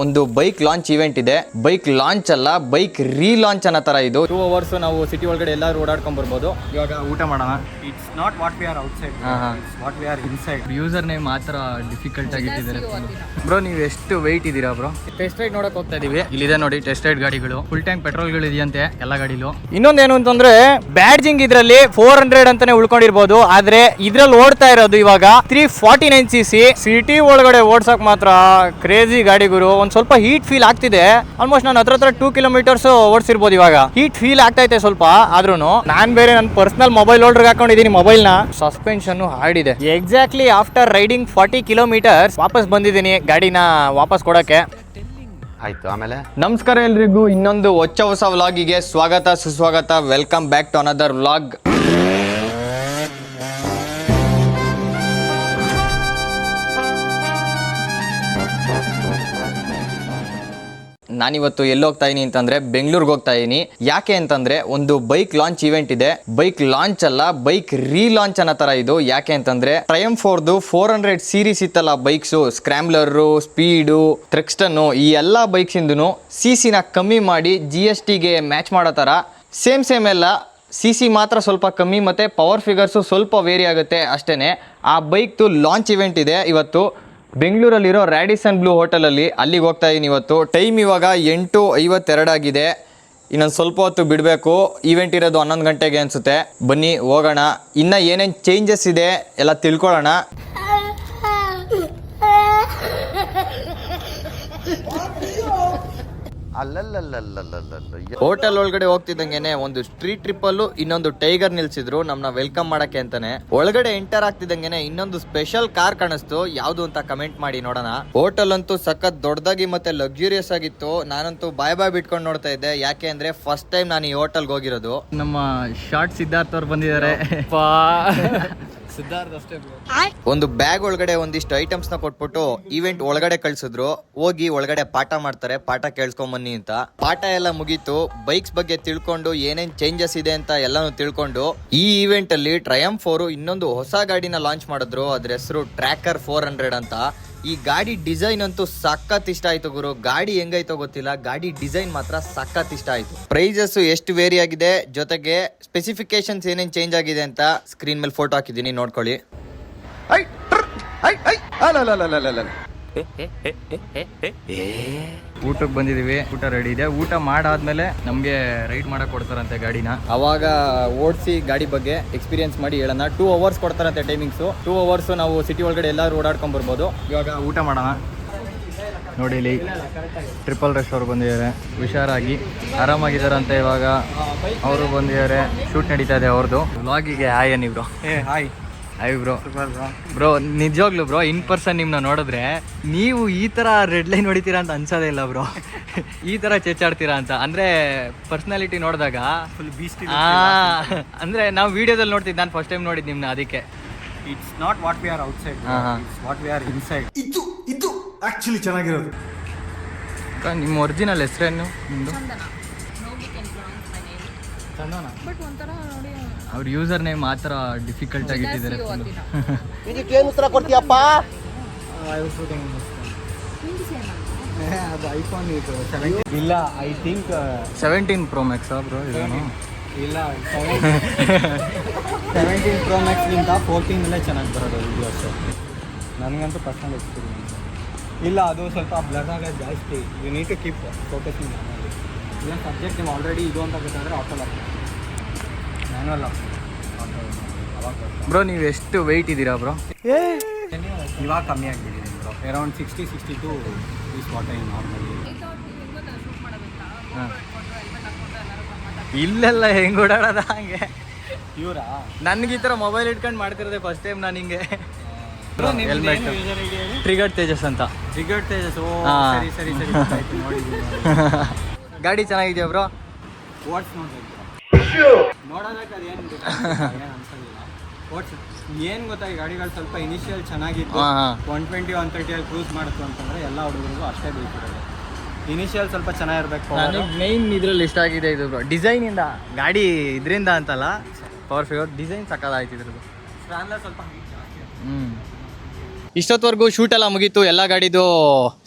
ಒಂದು bike launch event ಇದೆ. Bike launch ಅಲ್ಲ, ಬೈಕ್ ರೀಲಾಂಚ್ ಅನ್ನೋ ತರ ಇದು. 2 hours ನಾವು ಸಿಟಿ ಒಳಗಡೆ ಎಲ್ಲರೂ ಓಡಾಡ್ಕೊಂಡ್ ಬರ್ಬೋದು. ಇವಾಗ ಊಟ ಮಾಡೋಣ. It's not what we are outside, it's what we are inside. User name ಮಾತ್ರ ಡಿಫಿಕಲ್ಟ್ ಆಗಿ ಇಟ್ಟಿದ್ದಾರೆ. ಬ್ರೋ ನೀವು ಎಷ್ಟು ವೆಯ್ಟ್ ಇದ್ದೀರಾ ಬ್ರೋ? ಟೆಸ್ಟ್ ರೈಡ್ ನೋಡಕ್ ಹೋಗ್ತಾ ಇದೀವಿ. ಇಲ್ಲಿದೆ ನೋಡಿ ಟೆಸ್ಟ್ ರೈಡ್ ಗಾಡಿಗಳು. ಫುಲ್ ಟ್ಯಾಂಕ್ ಪೆಟ್ರೋಲ್ಗಳು ಇದೆಯಂತೆ ಎಲ್ಲ ಗಾಡಿಲು. ಇನ್ನೊಂದೇನು ಅಂತಂದ್ರೆ ಬ್ಯಾಡ್ಜಿಂಗ್ ಇದ್ರಲ್ಲಿ 400 ಅಂತಾನೆ ಉಳ್ಕೊಂಡಿರ್ಬೋದು, ಆದ್ರೆ ಇದ್ರಲ್ಲಿ ಓಡ್ತಾ ಇರೋದು ಇವಾಗ 349cc. ಸಿಟಿ ಒಳಗಡೆ ಓಡ್ಸಕ್ ಮಾತ್ರ ಕ್ರೇಜಿ ಗಾಡಿಗಳು. ಒಂದ್ ಸ್ವಲ್ಪ ಹೀಟ್ ಫೀಲ್ ಆಗ್ತಿದೆ. ಆಲ್ಮೋಸ್ಟ್ ನಾನು ಹತ್ರ 2 kilometers ಓಡಿಸಿರ್ಬೋದು. ಇವಾಗ ಹೀಟ್ ಫೀಲ್ ಆಗ್ತಾ ಇದೆ ಸ್ವಲ್ಪ. ಆದ್ರೂ ನಾನ್ ಬೇರೆ ನನ್ನ ಪರ್ಸನಲ್ ಮೊಬೈಲ್ ಹೋಲ್ಡರ್ ಹಾಕೊಂಡಿದ್ದೀನಿ. ಮೊಬೈಲ್ ನ ಸಸ್ಪೆನ್ಷನ್ ಹಾಡಿದೆ. ಎಕ್ಸಾಕ್ಟ್ಲಿ ಆಫ್ಟರ್ ರೈಡಿಂಗ್ 40 kilometers ವಾಪಸ್ ಬಂದಿದ್ದೀನಿ ಗಾಡಿನ ವಾಪಸ್ ಕೊಡಕ್ಕೆ. ಆಯ್ತು. ಆಮೇಲೆ ನಮಸ್ಕಾರ ಎಲ್ರಿಗೂ, ಇನ್ನೊಂದು ಹೊಸ ವ್ಲಾಗಿಗೆ ಸ್ವಾಗತ ಸುಸ್ವಾಗತ. Welcome back to another vlog. ನಾನಿವತ್ತು ಎಲ್ಲಿ ಹೋಗ್ತಾ ಇದೀನಿ ಅಂತಂದ್ರೆ ಬೆಂಗಳೂರಿಗೆ ಹೋಗ್ತಾ ಇದೀನಿ. ಯಾಕೆ ಅಂತಂದ್ರೆ ಒಂದು ಬೈಕ್ ಲಾಂಚ್ ಇವೆಂಟ್ ಇದೆ. ಬೈಕ್ ಲಾಂಚ್ ಅಲ್ಲ, ಬೈಕ್ ರೀಲಾಂಚ್ ಅನ್ನೋ ತರ ಇದು. ಯಾಕೆ ಅಂತಂದ್ರೆ ಟ್ರಯಂಫ್ ಅವ್ರದ್ದು 400 ಸೀರೀಸ್ ಇತ್ತಲ್ಲ ಬೈಕ್ಸ್, ಸ್ಕ್ರಾಂಬ್ಲರ್, ಸ್ಪೀಡು, ಟ್ರೆಕ್ಸ್ಟನ್, ಈ ಎಲ್ಲಾ ಬೈಕ್ಸ್ ಇಂದನು ಸಿಸಿನ ಕಮ್ಮಿ ಮಾಡಿ GST ಗೆ ಮ್ಯಾಚ್ ಮಾಡೋ ತರ ಸೇಮ್ ಎಲ್ಲ CC ಮಾತ್ರ ಸ್ವಲ್ಪ ಕಮ್ಮಿ ಮತ್ತೆ ಪವರ್ ಫಿಗರ್ಸು ಸ್ವಲ್ಪ ವೇರಿ ಆಗುತ್ತೆ ಅಷ್ಟೇನೆ. ಆ ಬೈಕ್ದು ಲಾಂಚ್ ಇವೆಂಟ್ ಇದೆ ಇವತ್ತು ಬೆಂಗಳೂರಲ್ಲಿರೋ ರ್ಯಾಡಿಸನ್ ಬ್ಲೂ ಹೋಟೆಲಲ್ಲಿ. ಅಲ್ಲಿಗೆ ಹೋಗ್ತಾ ಇದ್ದೀನಿ ಇವತ್ತು. ಟೈಮ್ ಇವಾಗ 8:52 ಆಗಿದೆ. ಇನ್ನೊಂದು ಸ್ವಲ್ಪ ಹೊತ್ತು ಬಿಡಬೇಕು. ಈವೆಂಟ್ ಇರೋದು 11 ಗಂಟೆಗೆ ಅನಿಸುತ್ತೆ. ಬನ್ನಿ ಹೋಗೋಣ. ಇನ್ನು ಏನೇನು ಚೇಂಜಸ್ ಇದೆ ಎಲ್ಲ ತಿಳ್ಕೊಳ್ಳೋಣ. ಹೋಟೆಲ್ ಒಳಗಡೆ ಹೋಗ್ತಿದ್ದಂಗೆನೆ ಒಂದು ಸ್ಟ್ರೀಟ್ ಟ್ರಿಪ್ಪಲ್ಲೂ ಇನ್ನೊಂದು ಟೈಗರ್ ನಿಲ್ಸಿದ್ರು ನಮ್ಮನ್ನ ವೆಲ್ಕಮ್ ಮಾಡಕ್ಕೆ ಅಂತಾನೆ. ಒಳಗಡೆ ಎಂಟರ್ ಆಗ್ತಿದ್ದಂಗೆನೆ ಇನ್ನೊಂದು ಸ್ಪೆಷಲ್ ಕಾರ್ ಕಾಣಿಸ್ತು. ಯಾವ್ದು ಅಂತ ಕಮೆಂಟ್ ಮಾಡಿ ನೋಡೋಣ. ಹೋಟೆಲ್ ಅಂತೂ ಸಖತ್ ದೊಡ್ಡದಾಗಿ ಮತ್ತೆ ಲಕ್ಸುರಿಯಸ್ ಆಗಿತ್ತು. ನಾನಂತೂ ಬಾಯ್ ಬಿಟ್ಕೊಂಡು ನೋಡ್ತಾ ಇದ್ದೆ. ಯಾಕೆ ಅಂದ್ರೆ ಫಸ್ಟ್ ಟೈಮ್ ನಾನು ಈ ಹೋಟೆಲ್ಗೆ ಹೋಗಿರೋದು. ನಮ್ಮ ಶಾರ್ಟ್ ಸಿದ್ಧಾರ್ಥ್ ಅವ್ರು ಬಂದಿದ್ದಾರೆ. ಒಂದು ಬ್ಯಾಗ್ ಒಳಗಡೆ ಒಂದಿಷ್ಟು ಐಟಮ್ಸ್ ನ ಕೊಟ್ಬಿಟ್ಟು ಈವೆಂಟ್ ಒಳಗಡೆ ಕಳ್ಸಿದ್ರು. ಹೋಗಿ ಒಳಗಡೆ ಪಾಠ ಮಾಡ್ತಾರೆ, ಪಾಠ ಕೇಳಿಸ್ಕೊಂಡ್ ಬನ್ನಿ ಅಂತ. ಪಾಠ ಎಲ್ಲ ಮುಗೀತು. ಬೈಕ್ಸ್ ಬಗ್ಗೆ ತಿಳ್ಕೊಂಡು ಏನೇನ್ ಚೇಂಜಸ್ ಇದೆ ಅಂತ ಎಲ್ಲಾನು ತಿಳ್ಕೊಂಡು ಈ ಈವೆಂಟ್ ಅಲ್ಲಿ ಟ್ರಯಂಫ್ ಅವರು ಇನ್ನೊಂದು ಹೊಸ ಗಾಡಿನ ಲಾಂಚ್ ಮಾಡಿದ್ರು. ಅದ್ರ ಹೆಸರು ಟ್ರ್ಯಾಕರ್ 400 ಅಂತ. ಈ ಗಾಡಿ ಡಿಸೈನ್ ಅಂತೂ ಸಖತ್ ಇಷ್ಟ ಆಯ್ತು ಗುರು. ಗಾಡಿ ಹೆಂಗೈತೋ ಗೊತ್ತಿಲ್ಲ, ಗಾಡಿ ಡಿಸೈನ್ ಮಾತ್ರ ಸಖತ್ ಇಷ್ಟ ಆಯ್ತು. ಪ್ರೈಸಸ್ ಎಷ್ಟು ವೇರಿ ಆಗಿದೆ, ಜೊತೆಗೆ ಸ್ಪೆಸಿಫಿಕೇಶನ್ಸ್ ಏನೇನ್ ಚೇಂಜ್ ಆಗಿದೆ ಅಂತ ಸ್ಕ್ರೀನ್ ಮೇಲೆ ಫೋಟೋ ಹಾಕಿದ್ದೀನಿ, ನೋಡ್ಕೊಳ್ಳಿ. ಊಟಕ್ಕೆ ಬಂದಿದೀವಿ. ಊಟ ರೆಡಿ ಇದೆ. ಊಟ ಮಾಡಾದ್ಮೇಲೆ ನಮ್ಗೆ ರೈಡ್ ಮಾಡಕ್ ಕೊಡ್ತಾರಂತೆ ಗಾಡಿನ. ಅವಾಗ ಓಡಿಸಿ ಗಾಡಿ ಬಗ್ಗೆ ಎಕ್ಸ್ಪೀರಿಯನ್ಸ್ ಮಾಡಿ ಹೇಳೋಣ. 2 hours ಕೊಡ್ತಾರಂತೆ ಟೈಮಿಂಗ್ಸು. 2 hours ನಾವು ಸಿಟಿ ಒಳಗಡೆ ಎಲ್ಲರೂ ಓಡಾಡ್ಕೊಂಡ್ ಬರ್ಬೋದು. ಇವಾಗ ಊಟ ಮಾಡೋಣ. ನೋಡಿ ಇಲ್ಲಿ ಟ್ರಿಪಲ್ ರಶ್ ಅವ್ರು ಬಂದಿದ್ದಾರೆ. ಹುಷಾರಾಗಿ ಆರಾಮಾಗಿದ್ದಾರಂತೆ. ಇವಾಗ ಅವರು ಬಂದಿದ್ದಾರೆ. ಶೂಟ್ ನಡೀತಾ ಇದೆ ಅವ್ರದ್ದು. ವ್ಲಾಗಿಗೆ ಹಾಯ್ ಅನ್ನಿ ಬ್ರೋ. Hi bro. ಬ್ರೋ ನಿಜವಾಗ್ಲು ಬ್ರೋ ಇನ್ ಪರ್ಸನ್ ನಿಮ್ನ ನೋಡಿದ್ರೆ ನೀವು ಈ ತರ ರೆಡ್ ಲೈನ್ ಹೊಡಿತೀರಾ ಅಂತ ಅನ್ಸೋದೇ ಇಲ್ಲ ಬ್ರೋ. ಈ ತರ ಚೆಚ್ಚಾಡ್ತೀರಾ ಅಂತ ಅಂದ್ರೆ ಪರ್ಸನಾಲಿಟಿ ನೋಡಿದಾಗ ಫುಲ್ ಬೀಸ್ಟ್. ಅಂದ್ರೆ ನಾವು ವಿಡಿಯೋದಲ್ಲಿ ನೋಡ್ತಿದ್ದೆ, ನಾನು ಫಸ್ಟ್ ಟೈಮ್ ನೋಡಿದ್ ನಿಮ್ನ, ಅದಕ್ಕೆ. It's not what we are outside, it's what we are inside. ಇದು ಆಕ್ಚುಲಿ ಚೆನ್ನಾಗಿರೋದು. ನಿಮ್ಮ ಒರಿಜಿನಲ್ ಹೆಸರೇನು ನಿಮ್ದು? ಅವ್ರ ಯೂಸರ್ ನೇಮ್ ಮಾತ್ರ ಡಿಫಿಕಲ್ಟ್ ಆಗಿ ಇಟ್ಟಿದ್ದಾರೆ. ಇದಕ್ಕೇನು ಉತ್ತರ ಕೊಡ್ತೀಯಪ್ಪ? ಅದು ಐಫೋನ್ ಇದು 17 ಇಲ್ಲ, I think 17 Pro Max bro ಇದೇನು? ಇಲ್ಲ, 17 Pro Max ಗಿಂತ 14 ಅಲ್ಲೇ ಚೆನ್ನಾಗಿ ಬರೋದು ವಿಡಿಯೋಸ್. ನನಗಂತೂ ಪರ್ಸನಲ್ ಎಕ್ಸ್ಪೀರಿಯನ್ಸ್ ಇಲ್ಲ. ಅದು ಸ್ವಲ್ಪ ಬ್ಲರ್ ಆಗೋದು ಜಾಸ್ತಿ. You need to keep focusing. ಇಲ್ಲ ಸಬ್ಜೆಕ್ಟ್ ನೀವು ಆಲ್ರೆಡಿ ಇದು ಅಂತ ಗೊತ್ತಾದರೆ ಆಟೋಲ್ ಮ್ಯಾನುವಲ್ ಬ್ರೋ ನೀವು ಎಷ್ಟು ವೆಯ್ಟ್ ಇದ್ದೀರಾ ಬ್ರೋ? ಇವಾಗ ಕಮ್ಮಿ ಆಗಿಬಿಟ್ಟಿದ್ದೀನಿ bro. Around 60-62 is what I normally. ಇಲ್ಲೆಲ್ಲ ಹೆಂಗ್ ಓಡಾಡೋದ ಹಂಗೆ ಇವರಾ? ನನ್ಗೆ ಈ ಥರ ಮೊಬೈಲ್ ಇಟ್ಕೊಂಡು ಮಾಡ್ತಿರೋದೆ ಫಸ್ಟ್ ಟೈಮ್ ನಾನು ಹಿಂಗೆ. ಹೆಲ್ಮೆಟ್ ಟ್ರಿಗರ್ಡ್ ತೇಜಸ್ ಅಂತ. ಟ್ರಿಗರ್ಡ್ ತೇಜಸ್. ಸರಿ ನೋಡಿದ್ದೀನಿ. ಗಾಡಿ ಚೆನ್ನಾಗಿದೆಯಾ ಬ್ರೋ? ವಾಟ್ಸ್ ನೋಡೋದಕ್ಕೆ ಅದೇನು ಅನ್ಸೋದಿಲ್ಲ. ವಾಟ್ಸ್ ಏನು ಗೊತ್ತಾ, ಈ ಗಾಡಿಗಳು ಸ್ವಲ್ಪ ಇನಿಷಿಯಲ್ ಚೆನ್ನಾಗಿತ್ತು. 120, 130 ಅಲ್ಲಿ ಕ್ರೂಸ್ ಮಾಡುತ್ತು ಅಂತಂದರೆ ಎಲ್ಲ ಹುಡುಗರಿಗೂ ಅಷ್ಟೇ ಬೇಕಿರೋದು. ಇನಿಷಿಯಲ್ ಸ್ವಲ್ಪ ಚೆನ್ನಾಗಿರ್ಬೇಕು. ನನಗೆ ಮೇಯ್ನ್ ಇದ್ರಲ್ಲಿ ಇಷ್ಟ ಆಗಿದೆ ಇದು ಬ್ರೋ, ಡಿಸೈನಿಂದ. ಗಾಡಿ ಇದರಿಂದ ಅಂತಲ್ಲ, ಪವರ್ ಫಿಗರ್ ಡಿಸೈನ್ ಸಕ್ಕತ್ತಾಯ್ತು ಇದ್ರದ್ದು. ಸ್ಟ್ರಾನ್ಲರ್ ಸ್ವಲ್ಪ ಇಷ್ಟೊತ್ತವರೆಗೂ ಶೂಟ್ ಎಲ್ಲ ಮುಗೀತು. ಎಲ್ಲ ಗಾಡಿದು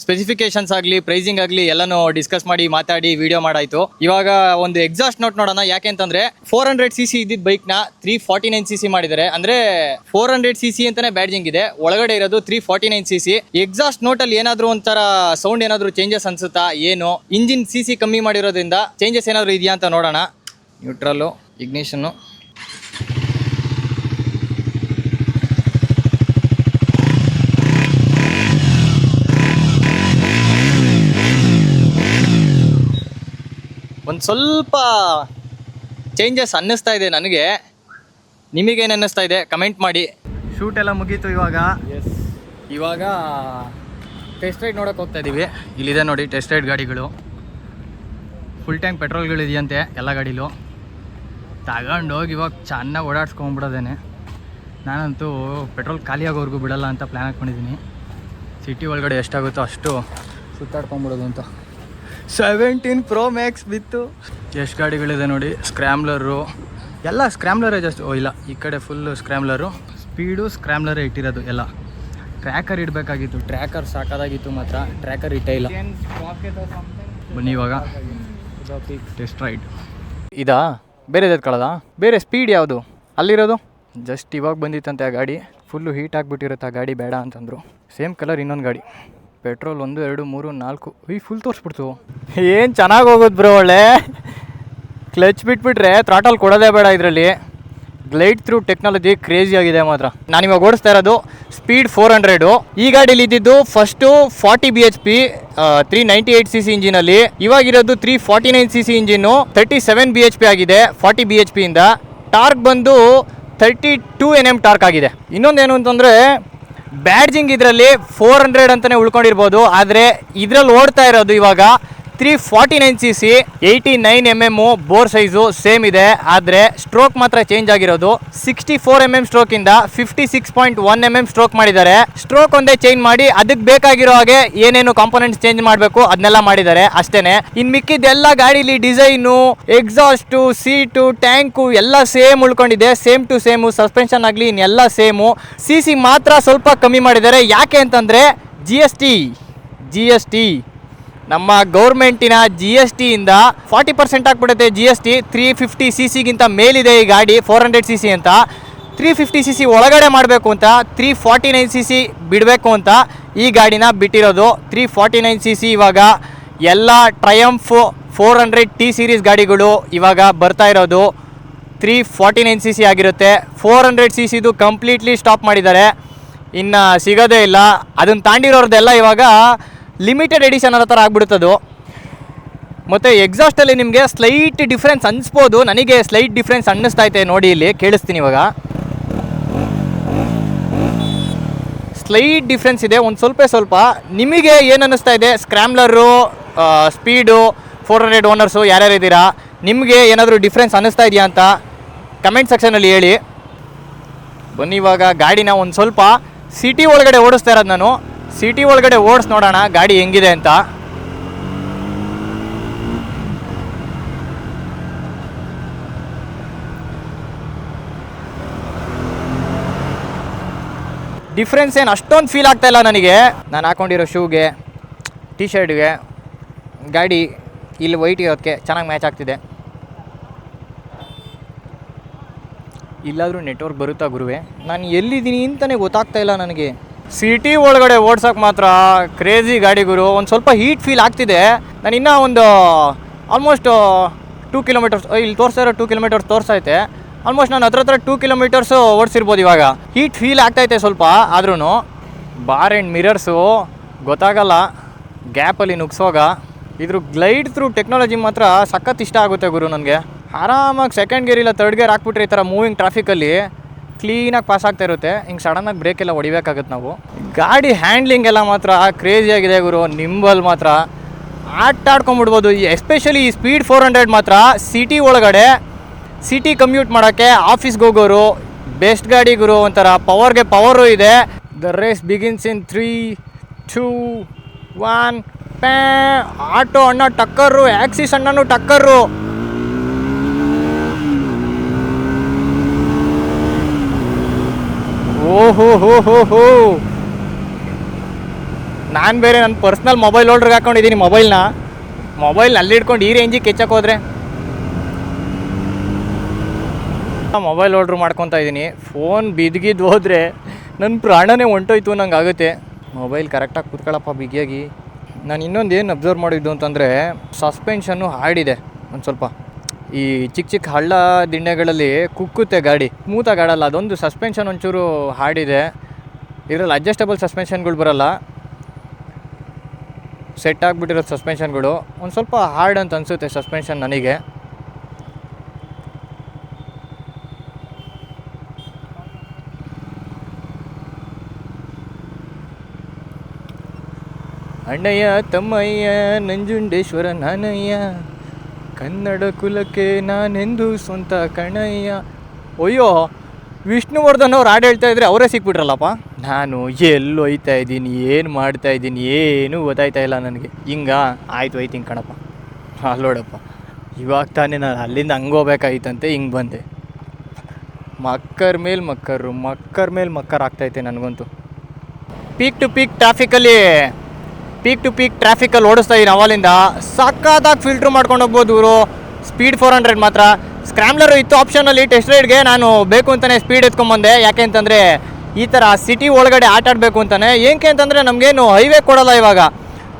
ಸ್ಪೆಸಿಫಿಕೇಶನ್ಸ್ ಆಗಲಿ ಪ್ರೈಸಿಂಗ್ ಆಗಲಿ ಎಲ್ಲನೂ ಡಿಸ್ಕಸ್ ಮಾಡಿ ಮಾತಾಡಿ ವಿಡಿಯೋ ಮಾಡಾಯ್ತು. ಇವಾಗ ಒಂದು ಎಕ್ಸಾಸ್ಟ್ ನೋಟ್ ನೋಡೋಣ. ಯಾಕೆ ಅಂತಂದ್ರೆ 400cc ಇದ್ದಿದ್ದ ಬೈಕ್ನ 349cc ಮಾಡಿದ್ದಾರೆ. ಅಂದ್ರೆ 400cc ಅಂತಾನೆ ಬ್ಯಾಡ್ಜಿಂಗ್ ಇದೆ, ಒಳಗಡೆ ಇರೋದು 349cc. ಎಕ್ಸಾಸ್ಟ್ ನೋಟ್ ಅಲ್ಲಿ ಏನಾದ್ರು ಒಂಥರ ಸೌಂಡ್ ಏನಾದ್ರು ಚೇಂಜಸ್ ಅನ್ಸುತ್ತಾ ಏನು, ಇಂಜಿನ್ cc ಕಮ್ಮಿ ಮಾಡಿರೋದ್ರಿಂದ ಚೇಂಜಸ್ ಏನಾದ್ರು ಇದೆಯಾ ಅಂತ ನೋಡೋಣ. ನ್ಯೂಟ್ರಲ್ಲು, ಇಗ್ನಿಷನ್ನು, ಒಂದು ಸ್ವಲ್ಪ ಚೇಂಜಸ್ ಅನ್ನಿಸ್ತಾ ಇದೆ ನನಗೆ. ನಿಮಗೇನು ಅನ್ನಿಸ್ತಾ ಇದೆ ಕಮೆಂಟ್ ಮಾಡಿ. ಶೂಟ್ ಎಲ್ಲ ಮುಗೀತು. ಇವಾಗ ಟೆಸ್ಟ್ ರೈಡ್ ನೋಡೋಕೆ ಹೋಗ್ತಾ ಇದ್ದೀವಿ. ಇಲ್ಲಿದೆ ನೋಡಿ ಟೆಸ್ಟ್ ರೈಡ್ ಗಾಡಿಗಳು. ಫುಲ್ ಟ್ಯಾಂಕ್ ಪೆಟ್ರೋಲ್ಗಳು ಇದೆಯಂತೆ ಎಲ್ಲ ಗಾಡಿಲೂ. ತಗೊಂಡೋಗಿ ಇವಾಗ ಚೆನ್ನಾಗಿ ಓಡಾಡ್ಸ್ಕೊಂಡ್ಬಿಡೋದೇನೆ. ನಾನಂತೂ ಪೆಟ್ರೋಲ್ ಖಾಲಿ ಆಗೋವರೆಗೂ ಬಿಡಲ್ಲ ಅಂತ ಪ್ಲ್ಯಾನ್ ಹಾಕ್ಕೊಂಡಿದ್ದೀನಿ. ಸಿಟಿ ಒಳಗಡೆ ಎಷ್ಟಾಗುತ್ತೋ ಅಷ್ಟು ಸುತ್ತಾಡ್ಕೊಂಬಿಡೋದು ಅಂತ. 17 Pro Max ಬಿತ್ತು. ಎಷ್ಟು ಗಾಡಿಗಳಿದೆ ನೋಡಿ. ಸ್ಕ್ರ್ಯಾಮ್ಲರು ಎಲ್ಲ ಸ್ಕ್ರ್ಯಾಮ್ಲರೇ ಜಸ್ಟ್. ಇಲ್ಲ, ಈ ಕಡೆ ಫುಲ್ಲು ಸ್ಕ್ರ್ಯಾಮ್ಲರು. ಸ್ಪೀಡು ಸ್ಕ್ರ್ಯಾಮ್ಲರೇ ಇಟ್ಟಿರೋದು ಎಲ್ಲ. ಟ್ರ್ಯಾಕರ್ ಇಡಬೇಕಾಗಿತ್ತು, ಟ್ರ್ಯಾಕರ್ ಸಾಕಾದಾಗಿತ್ತು, ಮಾತ್ರ ಟ್ರ್ಯಾಕರ್ ಇಟ್ಟೇ ಇಲ್ಲ. ಬನ್ನಿ ಇವಾಗ ಟೆಸ್ಟ್ ರೈಡ್. ಇದಾ ಬೇರೆ ಎತ್ಕೊಳ್ಳೋದಾ? ಬೇರೆ ಸ್ಪೀಡ್ ಯಾವುದು ಅಲ್ಲಿರೋದು? ಜಸ್ಟ್ ಇವಾಗ ಬಂದಿತ್ತಂತೆ ಆ ಗಾಡಿ. ಫುಲ್ಲು ಹೀಟ್ ಆಗಿಬಿಟ್ಟಿರುತ್ತೆ ಆ ಗಾಡಿ, ಬೇಡ ಅಂತಂದರು. ಸೇಮ್ ಕಲರ್ ಇನ್ನೊಂದು ಗಾಡಿ. ಪೆಟ್ರೋಲ್ 1 2 3 4 ಈ ಫುಲ್ ತೋರಿಸ್ಬಿಡ್ತು. ಏನು ಚೆನ್ನಾಗಿ ಹೋಗೋದು ಬ್ರೋ. ಒಳ್ಳೆ ಕ್ಲಚ್ ಬಿಟ್ಬಿಟ್ರೆ ಥ್ರಾಟಲ್ ಕೊಡೋದೇ ಬೇಡ ಇದರಲ್ಲಿ. ಗ್ಲೈಡ್ ಥ್ರೂ ಟೆಕ್ನಾಲಜಿ ಕ್ರೇಜಿ ಆಗಿದೆ ಮಾತ್ರ. ನಾನಿವಾಗ ಓಡಿಸ್ತಾ ಇರೋದು ಸ್ಪೀಡ್ 400. ಈ ಗಾಡೀಲಿ ಇದ್ದಿದ್ದು first 40 bhp 398cc ಇಂಜಿನಲ್ಲಿ. ಇವಾಗಿರೋದು 349cc engine. 37 bhp ಆಗಿದೆ 40 bhp ಇಂದ. ಟಾರ್ಕ್ ಬಂದು 32 Nm ಟಾರ್ಕ್ ಆಗಿದೆ. ಇನ್ನೊಂದೇನು ಅಂತಂದರೆ ಬ್ಯಾಡ್ಜಿಂಗ್ ಇದರಲ್ಲಿ 400 ಅಂತಲೇ ಉಳ್ಕೊಂಡಿರ್ಬೋದು, ಆದರೆ ಇದರಲ್ಲಿ ಓಡ್ತಾ ಇರೋದು ಇವಾಗ 349cc 89 mm bore size same ಇದೆ. ಆದರೆ ಸ್ಟ್ರೋಕ್ ಮಾತ್ರ ಚೇಂಜ್ ಆಗಿರೋದು. 64 mm ಸ್ಟ್ರೋಕಿಂದ 56.1 mm ಸ್ಟ್ರೋಕ್ ಮಾಡಿದ್ದಾರೆ. ಸ್ಟ್ರೋಕ್ ಒಂದೇ ಚೇಂಜ್ ಮಾಡಿ ಅದಕ್ಕೆ ಬೇಕಾಗಿರೋ ಹಾಗೆ ಏನೇನು ಕಾಂಪೋನೆಂಟ್ಸ್ ಚೇಂಜ್ ಮಾಡಬೇಕು ಅದನ್ನೆಲ್ಲ ಮಾಡಿದ್ದಾರೆ ಅಷ್ಟೇನೆ. ಇನ್ನು ಮಿಕ್ಕಿದ್ದೆಲ್ಲ ಗಾಡೀಲಿ ಡಿಸೈನು, ಎಕ್ಸಾಸ್ಟು, ಸೀಟು, ಟ್ಯಾಂಕು ಎಲ್ಲ ಸೇಮ್ ಉಳ್ಕೊಂಡಿದೆ. Same to same. ಸಸ್ಪೆನ್ಷನ್ ಆಗಲಿ ಇನ್ನೆಲ್ಲ ಸೇಮು. CC ಮಾತ್ರ ಸ್ವಲ್ಪ ಕಮ್ಮಿ ಮಾಡಿದ್ದಾರೆ. ಯಾಕೆ ಅಂತಂದರೆ GST ನಮ್ಮ ಗೌರ್ಮೆಂಟಿನ GST ಇಂದ 40% ಆಗಿಬಿಡುತ್ತೆ GST. 350cc ಮೇಲಿದೆ ಈ ಗಾಡಿ 400cc ಅಂತ. 350cc ಒಳಗಡೆ ಮಾಡಬೇಕು ಅಂತ 349cc ಬಿಡಬೇಕು ಅಂತ ಈ ಗಾಡಿನ ಬಿಟ್ಟಿರೋದು. 349cc ಇವಾಗ ಎಲ್ಲ ಟ್ರಯಂಫ್ 400T ಸೀರೀಸ್ ಗಾಡಿಗಳು ಇವಾಗ ಬರ್ತಾ ಇರೋದು 349cc ಆಗಿರುತ್ತೆ. 400cc ಕಂಪ್ಲೀಟ್ಲಿ ಸ್ಟಾಪ್ ಮಾಡಿದ್ದಾರೆ, ಇನ್ನು ಸಿಗೋದೇ ಇಲ್ಲ. ಅದನ್ನು ತಾಂಡಿರೋರ್ದೆಲ್ಲ ಇವಾಗ ಲಿಮಿಟೆಡ್ ಎಡಿಷನ್ ಅನ್ನೋ ಥರ ಆಗ್ಬಿಡುತ್ತದು. ಮತ್ತು ಎಕ್ಸಾಸ್ಟಲ್ಲಿ ನಿಮಗೆ ಸ್ಲೈಟ್ ಡಿಫ್ರೆನ್ಸ್ ಅನಿಸ್ಬೋದು. ನನಗೆ ಸ್ಲೈಟ್ ಡಿಫ್ರೆನ್ಸ್ ಅನ್ನಿಸ್ತೈತೆ ನೋಡಿ, ಇಲ್ಲಿ ಕೇಳಿಸ್ತೀನಿ ಇವಾಗ. ಸ್ಲೈಟ್ ಡಿಫ್ರೆನ್ಸ್ ಇದೆ ಒಂದು ಸ್ವಲ್ಪ. ನಿಮಗೆ ಏನು ಅನ್ನಿಸ್ತಾ ಇದೆ? ಸ್ಕ್ರ್ಯಾಮ್ಲರು, ಸ್ಪೀಡು, 400 ಓನರ್ಸು ಯಾರ್ಯಾರು ಇದ್ದೀರಾ, ನಿಮಗೆ ಏನಾದರೂ ಡಿಫ್ರೆನ್ಸ್ ಅನ್ನಿಸ್ತಾ ಇದೆಯಾ ಅಂತ ಕಮೆಂಟ್ ಸೆಕ್ಷನಲ್ಲಿ ಹೇಳಿ. ಬನ್ನಿ ಇವಾಗ ಗಾಡಿನ ಒಂದು ಸ್ವಲ್ಪ ಸಿಟಿ ಒಳಗಡೆ ಓಡಿಸ್ತಾ ಇರೋದು ನಾನು. ಸಿಟಿ ಒಳಗಡೆ ಓಡಿಸ್ ನೋಡೋಣ ಗಾಡಿ ಹೆಂಗಿದೆ ಅಂತ. ಡಿಫ್ರೆನ್ಸ್ ಏನು ಅಷ್ಟೊಂದು ಫೀಲ್ ಆಗ್ತಾ ಇಲ್ಲ ನನಗೆ. ನಾನು ಹಾಕೊಂಡಿರೋ ಶೂಗೆ, ಟಿ ಶರ್ಟ್ಗೆ, ಗಾಡಿ ಇಲ್ಲಿ ವೈಟ್ ಇರೋದಕ್ಕೆ ಚೆನ್ನಾಗಿ ಮ್ಯಾಚ್ ಆಗ್ತಿದೆ. ಇಲ್ಲಾದರೂ ನೆಟ್ವರ್ಕ್ ಬರುತ್ತಾ ಗುರುವೆ? ನಾನು ಎಲ್ಲಿದ್ದೀನಿ ಅಂತಲೇ ಗೊತ್ತಾಗ್ತಾ ಇಲ್ಲ ನನಗೆ. ಸಿಟಿ ಒಳಗಡೆ ಓಡ್ಸೋಕೆ ಮಾತ್ರ ಕ್ರೇಜಿ ಗಾಡಿ ಗುರು. ಒಂದು ಸ್ವಲ್ಪ ಹೀಟ್ ಫೀಲ್ ಆಗ್ತಿದೆ. ನಾನು ಇನ್ನೂ ಒಂದು ಆಲ್ಮೋಸ್ಟ್ 2 ಕಿಲೋಮೀಟರ್ಸ್, ಇಲ್ಲಿ ತೋರಿಸ್ತಾ ಇರೋ 2 ಕಿಲೋಮೀಟರ್ಸ್ ತೋರಿಸ್ತೈತೆ. ಆಲ್ಮೋಸ್ಟ್ ನಾನು ಹತ್ರ 2 ಕಿಲೋಮೀಟರ್ಸು ಓಡಿಸಿರ್ಬೋದು ಇವಾಗ. ಹೀಟ್ ಫೀಲ್ ಆಗ್ತೈತೆ ಸ್ವಲ್ಪ. ಆದ್ರೂ ಬಾರ್ ಆ್ಯಂಡ್ ಮಿರರ್ಸು ಗೊತ್ತಾಗಲ್ಲ ಗ್ಯಾಪಲ್ಲಿ ನುಗ್ಸೋಗ. ಇದ್ರ ಗ್ಲೈಡ್ ಥ್ರೂ ಟೆಕ್ನಾಲಜಿ ಮಾತ್ರ ಸಖತ್ ಇಷ್ಟ ಆಗುತ್ತೆ ಗುರು ನನಗೆ. ಆರಾಮಾಗಿ ಸೆಕೆಂಡ್ ಗೇರ್ ಇಲ್ಲ ಥರ್ಡ್ ಗೇರ್ ಹಾಕ್ಬಿಟ್ರೆ ಈ ಥರ ಮೂವಿಂಗ್ ಟ್ರಾಫಿಕಲ್ಲಿ ಕ್ಲೀನಾಗಿ ಪಾಸ್ ಆಗ್ತಾ ಇರುತ್ತೆ. ಹಿಂಗೆ ಸಡನ್ನಾಗಿ ಬ್ರೇಕ್ ಎಲ್ಲ ಹೊಡಿಬೇಕಾಗುತ್ತೆ ನಾವು. ಗಾಡಿ ಹ್ಯಾಂಡ್ಲಿಂಗ್ ಎಲ್ಲ ಮಾತ್ರ ಕ್ರೇಜಿಯಾಗಿದೆ ಗುರು. ನಿಂಬಲ್ ಮಾತ್ರ ಆಟಾಡ್ಕೊಂಬಿಡ್ಬೋದು. ಎಸ್ಪೆಷಲಿ ಈ ಸ್ಪೀಡ್ 400 ಮಾತ್ರ ಸಿಟಿ ಒಳಗಡೆ, ಸಿಟಿ ಕಮ್ಯೂಟ್ ಮಾಡೋಕ್ಕೆ, ಆಫೀಸ್ಗೆ ಹೋಗೋರು ಬೆಸ್ಟ್ ಗಾಡಿ ಗುರು. ಒಂಥರ ಪವರ್ಗೆ ಪವರು ಇದೆ. ದ ರೇಸ್ ಬಿಗಿನ್ಸ್ ಇನ್ 3 2 1 ಪ್ಯಾ. ಆಟೋ ಅಣ್ಣ ಟಕ್ಕರು, ಆ್ಯಕ್ಸಿಸ್ ಅಣ್ಣನೂ ಟಕ್ಕರು. ಓಹೋ ಹೋ ಹೋ ಹೋ ನಾನು ಬೇರೆ ನನ್ನ ಪರ್ಸ್ನಲ್ ಮೊಬೈಲ್ ಹೋಲ್ಡ್ರಿಗೆ ಹಾಕೊಂಡಿದ್ದೀನಿ ಮೊಬೈಲ್ ಅಲ್ಲಿ ಇಟ್ಕೊಂಡು ಈ ರೇಂಜಿಗೆ ಕೆಚ್ಚಕ್ಕೆ ಹೋದರೆ ಮೊಬೈಲ್ ಆರ್ಡ್ರ್ ಮಾಡ್ಕೊತಾ ಇದ್ದೀನಿ. ಫೋನ್ ಬಿದ್ಗಿದ್ದು ಹೋದರೆ ನನ್ನ ಪ್ರಾಣನೇ ಹೊಂಟೋಯ್ತು ನಂಗೆ ಆಗುತ್ತೆ. ಮೊಬೈಲ್ ಕರೆಕ್ಟಾಗಿ ಕೂತ್ಕೊಳ್ಳಪ್ಪ ಬಿಗಿಯಾಗಿ. ನಾನು ಇನ್ನೊಂದು ಏನು ಅಬ್ಸರ್ವ್ ಮಾಡಿದ್ದು ಅಂತಂದರೆ ಸಸ್ಪೆನ್ಷನ್ನು ಹಾರ್ಡಿದೆ ಒಂದು ಸ್ವಲ್ಪ. ಈ ಚಿಕ್ಕ ಹಳ್ಳ ದಿಣ್ಣೆಗಳಲ್ಲಿ ಕುಕ್ಕುತ್ತೆ ಗಾಡಿ, ಸ್ಮೂತಾಗಿ ಆಡಲ್ಲ. ಅದೊಂದು ಸಸ್ಪೆನ್ಷನ್ ಒಂಚೂರು ಹಾರ್ಡಿದೆ. ಇದರಲ್ಲಿ ಅಡ್ಜಸ್ಟಬಲ್ ಸಸ್ಪೆನ್ಷನ್ಗಳು ಬರೋಲ್ಲ, ಸೆಟ್ ಆಗಿಬಿಟ್ಟಿರೋ ಸಸ್ಪೆನ್ಷನ್ಗಳು. ಒಂದು ಸ್ವಲ್ಪ ಹಾರ್ಡ್ ಅಂತ ಅನಿಸುತ್ತೆ ಸಸ್ಪೆನ್ಷನ್ ನನಗೆ. ಅಣ್ಣಯ್ಯ ತಮ್ಮಯ್ಯ ನಂಜುಂಡೇಶ್ವರ ನಾನಯ್ಯ, ಕನ್ನಡ ಕುಲಕ್ಕೆ ನಾನೆಂದು ಸ್ವಂತ ಕಣಯ್ಯ. ಅಯ್ಯೋ, ವಿಷ್ಣುವರ್ಧನ್ ಅವ್ರು ಹಾಡು ಹೇಳ್ತಾ ಇದ್ರೆ ಅವರೇ ಸಿಕ್ಬಿಟ್ರಲ್ಲಪ್ಪ. ನಾನು ಎಲ್ಲಿ ಹೋಯ್ತಾ ಇದ್ದೀನಿ, ಏನು ಮಾಡ್ತಾ ಇದ್ದೀನಿ, ಏನೂ ಗೊತ್ತಾಯ್ತಾ ಇಲ್ಲ ನನಗೆ. ಆಯ್ತು ಹಿಂಗೆ ಕಣಪ್ಪ, ಅಲ್ಲೋಡಪ್ಪ. ಇವಾಗ ತಾನೇ ನಾನು ಅಲ್ಲಿಂದ ಹಂಗೆ ಹೋಗ್ಬೇಕಾಯ್ತಂತೆ, ಹಿಂಗೆ ಬಂದೆ. ಮಕ್ಕರ್ ಮೇಲೆ ಮಕ್ಕರ್ ಆಗ್ತೈತೆ ನನಗಂತೂ. ಪೀಕ್ ಟು ಪೀಕ್ ಟ್ರಾಫಿಕಲ್ಲಿ ಓಡಿಸ್ತಾ ಇದ್ದೀನಿ ಅವಲಿಂದ. ಸಕ್ಕತ್ತಾಗಿ ಫಿಲ್ಟ್ರ್ ಮಾಡ್ಕೊಂಡು ಹೋಗ್ಬೋದು ಇವರು. ಸ್ಪೀಡ್ 400 ಮಾತ್ರ. ಸ್ಕ್ರಾಮ್ಲರು ಇತ್ತು ಆಪ್ಷನಲ್ಲಿ. ಟೆಸ್ಟ್ ರೈಡ್ಗೆ ನಾನು ಬೇಕು ಅಂತಲೇ ಸ್ಪೀಡ್ ಎತ್ಕೊಂಬಂದೆ. ಯಾಕೆ ಅಂತಂದರೆ ಈ ಥರ ಸಿಟಿ ಒಳಗಡೆ ಆಟ ಆಡಬೇಕು ಅಂತಲೇ. ಏನಕ್ಕೆ ಅಂತಂದರೆ ನಮಗೇನು ಹೈವೇ ಕೊಡೋಲ್ಲ ಇವಾಗ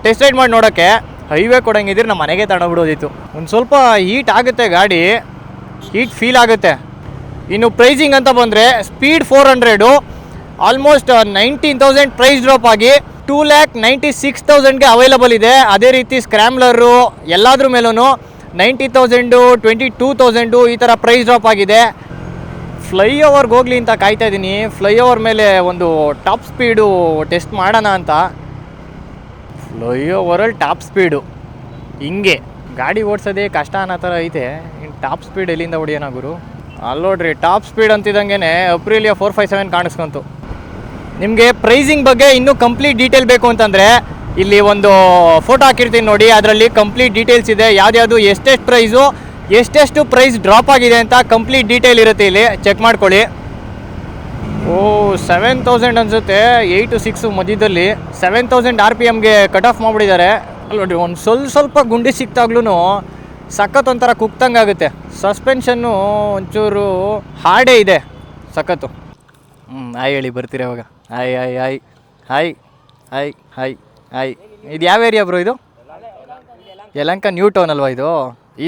ಟೆಸ್ಟ್ ರೈಡ್ ಮಾಡಿ ನೋಡೋಕ್ಕೆ. ಹೈವೇ ಕೊಡೋಂಗಿದ್ರೆ ನಮ್ಮ ಮನೆಗೆ ತಗೊಂಡೋಗ್ಬಿಡೋದಿತ್ತು. ಒಂದು ಸ್ವಲ್ಪ ಹೀಟ್ ಆಗುತ್ತೆ ಗಾಡಿ, ಹೀಟ್ ಫೀಲ್ ಆಗುತ್ತೆ. ಇನ್ನು ಪ್ರೈಸಿಂಗ್ ಅಂತ ಬಂದರೆ ಸ್ಪೀಡ್ 400 ಆಲ್ಮೋಸ್ಟ್ 19,000 ಪ್ರೈಸ್ ಡ್ರಾಪ್ ಆಗಿ 2,96,000ಗೆ ಅವೈಲಬಲ್ ಇದೆ. ಅದೇ ರೀತಿ ಸ್ಕ್ರಾಮ್ಲರು ಎಲ್ಲಾದ್ರ ಮೇಲೂ 90,000, 22,000 ಈ ಥರ ಪ್ರೈಸ್ ಡ್ರಾಪ್ ಆಗಿದೆ. ಫ್ಲೈಓವರ್ಗೆ ಹೋಗಲಿ ಅಂತ ಕಾಯ್ತಾ ಇದ್ದೀನಿ. ಫ್ಲೈಓವರ್ ಮೇಲೆ ಒಂದು ಟಾಪ್ ಸ್ಪೀಡು ಟೆಸ್ಟ್ ಮಾಡೋಣ ಅಂತ. ಫ್ಲೈಓವರಲ್ಲಿ ಟಾಪ್ ಸ್ಪೀಡು ಹಿಂಗೆ ಗಾಡಿ ಓಡಿಸೋದೇ ಕಷ್ಟ ಅನ್ನೋ ಥರ ಐತೆ. ಇನ್ನು ಟಾಪ್ ಸ್ಪೀಡ್ ಎಲ್ಲಿಂದ ಹೊಡಿಯೋಣ ಗುರು? ಅಲ್ಲಿ ನೋಡ್ರಿ, ಟಾಪ್ ಸ್ಪೀಡ್ ಅಂತಿದ್ದಂಗೆ ಅಪ್ರಿಲಿಯಾ 457 ಕಾಣಿಸ್ಕೊಂತು. ನಿಮಗೆ ಪ್ರೈಸಿಂಗ್ ಬಗ್ಗೆ ಇನ್ನೂ ಕಂಪ್ಲೀಟ್ ಡೀಟೇಲ್ ಬೇಕು ಅಂತಂದರೆ ಇಲ್ಲಿ ಒಂದು ಫೋಟೋ ಹಾಕಿರ್ತೀನಿ ನೋಡಿ, ಅದರಲ್ಲಿ ಕಂಪ್ಲೀಟ್ ಡೀಟೇಲ್ಸ್ ಇದೆ. ಯಾವ್ದು ಎಷ್ಟೆಷ್ಟು ಪ್ರೈಸು, ಎಷ್ಟೆಷ್ಟು ಪ್ರೈಸ್ ಡ್ರಾಪ್ ಆಗಿದೆ ಅಂತ ಕಂಪ್ಲೀಟ್ ಡೀಟೇಲ್ ಇರುತ್ತೆ. ಇಲ್ಲಿ ಚೆಕ್ ಮಾಡ್ಕೊಳ್ಳಿ. 7,000 ಅನಿಸುತ್ತೆ, 8 to 6 ಮಧ್ಯದಲ್ಲಿ 7,000 RPMಗೆ ಕಟ್ ಆಫ್ ಮಾಡಿಬಿಟ್ಟಿದ್ದಾರೆ. ಅಲ್ಲಿ ನೋಡಿ, ಒಂದು ಸ್ವಲ್ಪ ಗುಂಡಿ ಸಿಕ್ತಾಗ್ಲೂ ಸಖತ್ ಒಂಥರ ಕುಕ್ತಂಗೆ ಆಗುತ್ತೆ. ಸಸ್ಪೆನ್ಷನ್ನು ಒಂಚೂರು ಹಾರ್ಡೇ ಇದೆ, ಸಖತ್ತು. ಹಾಯ್ ಹೇಳಿ ಬರ್ತೀರಾ ಇವಾಗ? ಹಾಯ್. ಇದು ಯಾವ ಏರಿಯಾ ಬ್ರೋ? ಇದು ಯಲಹಂಕ ನ್ಯೂ ಟೌನ್ ಅಲ್ವಾ ಇದು?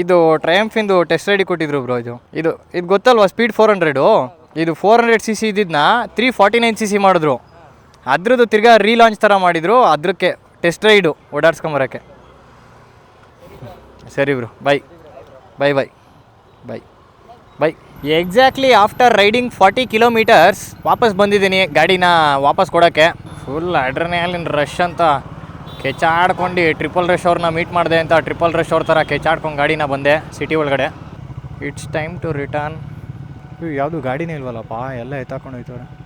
ಇದು ಟ್ರಯಂಫಿಂದು ಟೆಸ್ಟ್ ರೈಡಿಗೆ ಕೊಟ್ಟಿದ್ರು ಬ್ರೋ. ಇದು ಗೊತ್ತಲ್ವಾ? ಸ್ಪೀಡ್ 400. ಇದು 400cc ಇದ್ದಿದ್ದನ್ನ 349cc ಮಾಡಿದ್ರು. ಅದ್ರದ್ದು ತಿರ್ಗಾ ರೀಲಾಂಚ್ ಥರ ಮಾಡಿದರು. ಅದಕ್ಕೆ ಟೆಸ್ಟ್ ರೈಡು ಓಡಾಡ್ಸ್ಕೊಂಬರೋಕ್ಕೆ. ಸರಿ bro, bye. Exactly after riding 40 kilometers ವಾಪಸ್ ಬಂದಿದ್ದೀನಿ ಗಾಡಿನ ವಾಪಸ್ ಕೊಡೋಕ್ಕೆ. ಫುಲ್ ಅಡ್ರೆನಾಲಿನ್ ರಶ್ ಅಂತ ಕೆಚ್ಚಾಡ್ಕೊಂಡು ಟ್ರಿಪಲ್ ರಶ್ ಅವ್ರನ್ನ ಮೀಟ್ ಮಾಡಿದೆ ಅಂತ ಟ್ರಿಪಲ್ ರಶ್ ಅವ್ರ ಥರ ಕೆಚ್ಚಾಡ್ಕೊಂಡು ಗಾಡಿನ ಬಂದೆ ಸಿಟಿ ಒಳಗಡೆ. It's time to return. ಯಾವುದು ಗಾಡಿನೇ ಇಲ್ವಲ್ಲಪ್ಪ, ಎಲ್ಲ ಎತ್ತಾಕೊಂಡು ಹೋಯ್ತವ್ರೆ.